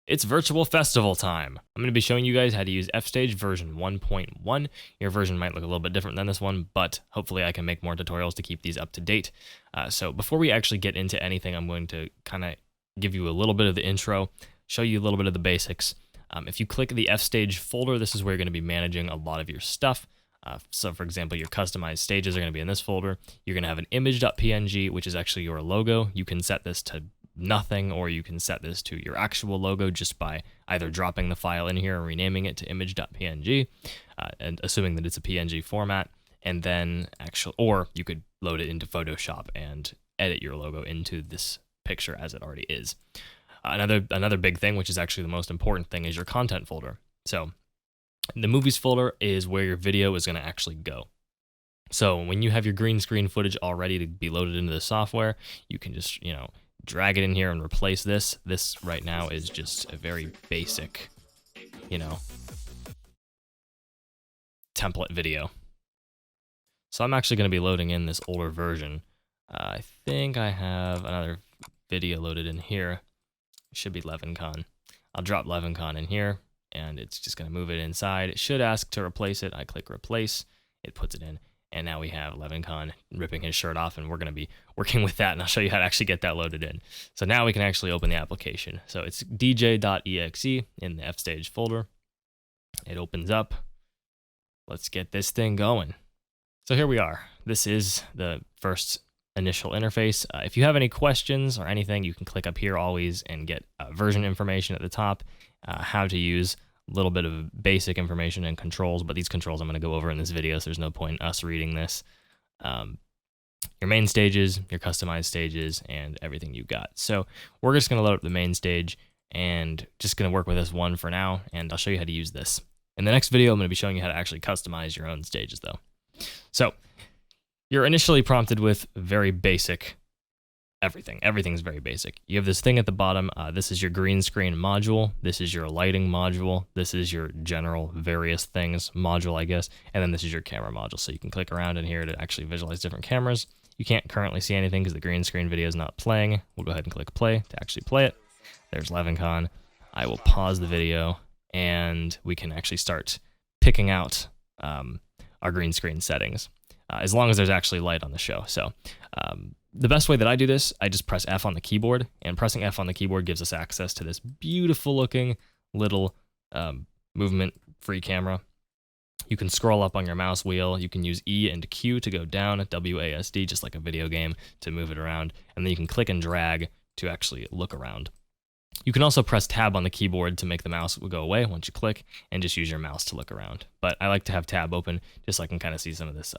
It's virtual festival time. I'm going to be showing you guys how to use Fstage version 1.1. Your version might look a little bit different than this one, but hopefully I can make more tutorials to keep these up to date. So before we actually get into anything, I'm going to kind of give you a little bit of the intro, show you a little bit of the basics. If you click the Fstage folder, this is where you're going to be managing a lot of your stuff. So for example, your customized stages are going to be in this folder. You're going to have an image.png, which is actually your logo. You can set this to nothing, or you can set this to your actual logo just by either dropping the file in here and renaming it to image.png, and assuming that it's a PNG format, and then or you could load it into Photoshop and edit your logo into this picture as it already is. Another big thing, which is actually the most important thing, is your content folder. So the movies folder is where your video is going to actually go. So when you have your green screen footage all ready to be loaded into the software, you can just, drag it in here and replace this. This right now is just a very basic, template video. So I'm actually going to be loading in this older version. I think I have another video loaded in here. It should be LevinCon. I'll drop LevinCon in here, and it's just going to move it inside. It should ask to replace it. I click replace. It puts it in. And now we have LevinCon ripping his shirt off, and we're going to be working with that, and I'll show you how to actually get that loaded in. So now we can actually open the application. So it's dj.exe in the Fstage folder. It opens up. Let's get this thing going. So here we are. This is the first initial interface. If you have any questions or anything, you can click up here always and get version information at the top, how to use a little bit of basic information and controls, but these controls I'm going to go over in this video, so there's no point in us reading this. Your main stages, your customized stages, and everything you got. So we're just going to load up the main stage and just going to work with this one for now, and I'll show you how to use this. In the next video, I'm going to be showing you how to actually customize your own stages though. So you're initially prompted with very basic everything. Everything's very basic. You have this thing at the bottom. This is your green screen module. This is your lighting module. This is your general various things module, I guess. And then this is your camera module. So you can click around in here to actually visualize different cameras. You can't currently see anything because the green screen video is not playing. We'll go ahead and click play to actually play it. There's LevinCon. I will pause the video and we can actually start picking out our green screen settings, as long as there's actually light on the show. So the best way that I do this, I just press F on the keyboard, and pressing F on the keyboard gives us access to this beautiful looking little movement-free camera. You can scroll up on your mouse wheel. You can use E and Q to go down, WASD, just like a video game, to move it around. And then you can click and drag to actually look around. You can also press Tab on the keyboard to make the mouse go away once you click, and just use your mouse to look around. But I like to have Tab open just so I can kind of see some of this,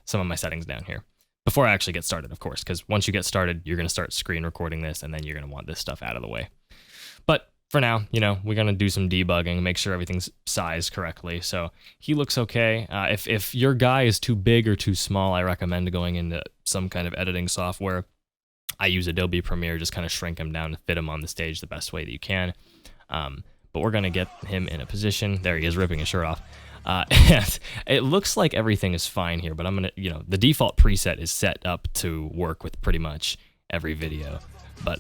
some of my settings down here. Before I actually get started, of course, because once you get started, you're going to start screen recording this, and then you're going to want this stuff out of the way. But for now, we're going to do some debugging, make sure everything's sized correctly. So he looks okay. If your guy is too big or too small, I recommend going into some kind of editing software. I use Adobe Premiere, just kind of shrink him down to fit him on the stage the best way that you can. But we're going to get him in a position. There he is, ripping his shirt off. And it looks like everything is fine here, but I'm going to, the default preset is set up to work with pretty much every video. But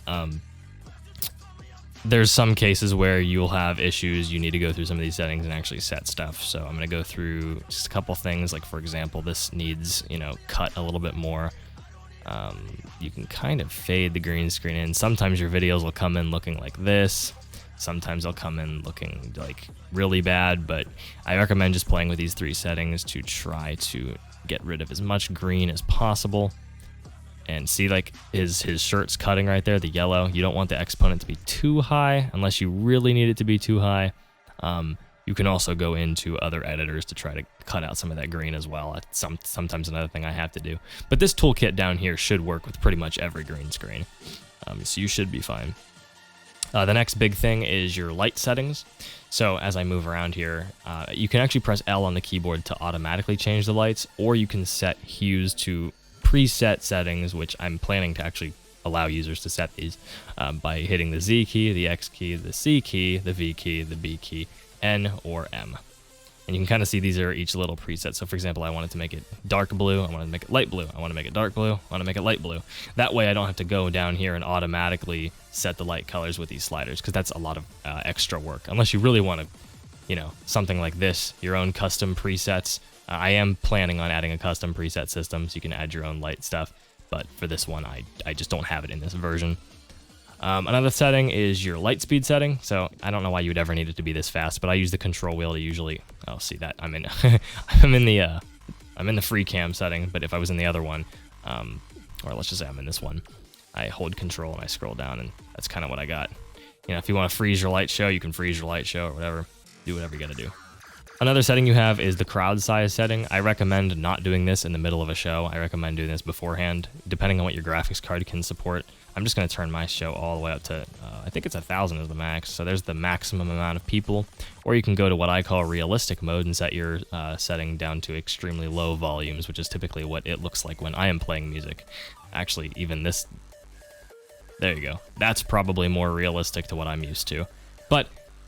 there's some cases where you'll have issues. You need to go through some of these settings and actually set stuff. So I'm going to go through just a couple things. Like, for example, this needs, cut a little bit more. You can kind of fade the green screen in. Sometimes your videos will come in looking like this. Sometimes they'll come in looking like really bad, but I recommend just playing with these three settings to try to get rid of as much green as possible. And see, like, his shirt's cutting right there, the yellow. You don't want the exponent to be too high unless you really need it to be too high. You can also go into other editors to try to cut out some of that green as well. That's sometimes another thing I have to do. But this toolkit down here should work with pretty much every green screen. So you should be fine. The next big thing is your light settings. So as I move around here, you can actually press L on the keyboard to automatically change the lights, or you can set hues to preset settings, which I'm planning to actually allow users to set these by hitting the Z key, the X key, the C key, the V key, the B key, N, or M. And you can kind of see these are each little preset. So for example, I wanted to make it dark blue, I wanted to make it light blue, I want to make it dark blue, I want to make it light blue. That way I don't have to go down here and automatically set the light colors with these sliders, because that's a lot of extra work. Unless you really want to, you know, something like this, your own custom presets. I am planning on adding a custom preset system so you can add your own light stuff. But for this one, I just don't have it in this version. Another setting is your light speed setting. So I don't know why you would ever need it to be this fast, but I use the control wheel to usually, oh, see that I'm in, I'm in the free cam setting, but if I was in the other one, or let's just say I'm in this one, I hold control and I scroll down, and that's kind of what I got. You know, if you want to freeze your light show, you can freeze your light show or whatever. Do whatever you got to do. Another setting you have is the crowd size setting. I recommend not doing this in the middle of a show. I recommend doing this beforehand, depending on what your graphics card can support. I'm just going to turn my show all the way up to, I think it's 1,000 is the max. So there's the maximum amount of people. Or you can go to what I call realistic mode and set your setting down to extremely low volumes, which is typically what it looks like when I am playing music. Actually, even this, there you go. That's probably more realistic to what I'm used to. But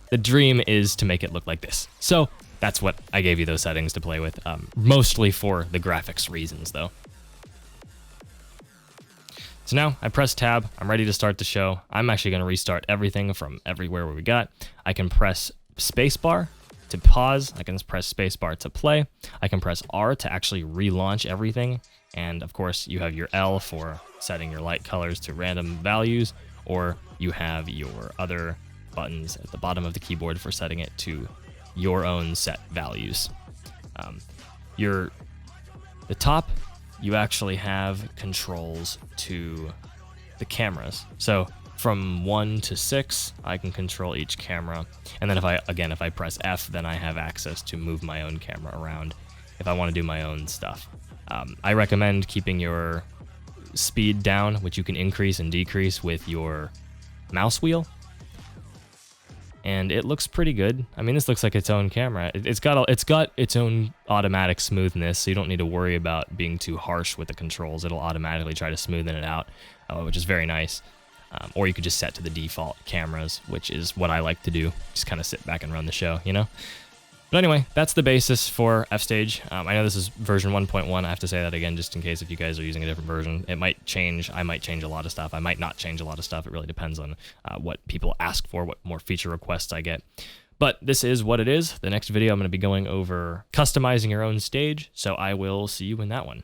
the dream is to make it look like this. So that's what I gave you those settings to play with, mostly for the graphics reasons, though. So now I press tab, I'm ready to start the show. I'm actually going to restart everything from everywhere where we got. I can press spacebar to pause, I can press spacebar to play, I can press R to actually relaunch everything, and of course you have your L for setting your light colors to random values, or you have your other buttons at the bottom of the keyboard for setting it to your own set values. The top, you actually have controls to the cameras. So from 1 to 6, I can control each camera. And then if I press F, then I have access to move my own camera around if I want to do my own stuff. I recommend keeping your speed down, which you can increase and decrease with your mouse wheel. And it looks pretty good. I mean, this looks like its own camera. It's got its own automatic smoothness, so you don't need to worry about being too harsh with the controls. It'll automatically try to smoothen it out, which is very nice. Or you could just set to the default cameras, which is what I like to do. Just kind of sit back and run the show, you know? But anyway, that's the basis for F-Stage. I know this is version 1.1. I have to say that again just in case if you guys are using a different version. It might change. I might change a lot of stuff. I might not change a lot of stuff. It really depends on what people ask for, what more feature requests I get. But this is what it is. The next video I'm going to be going over customizing your own stage, so I will see you in that one.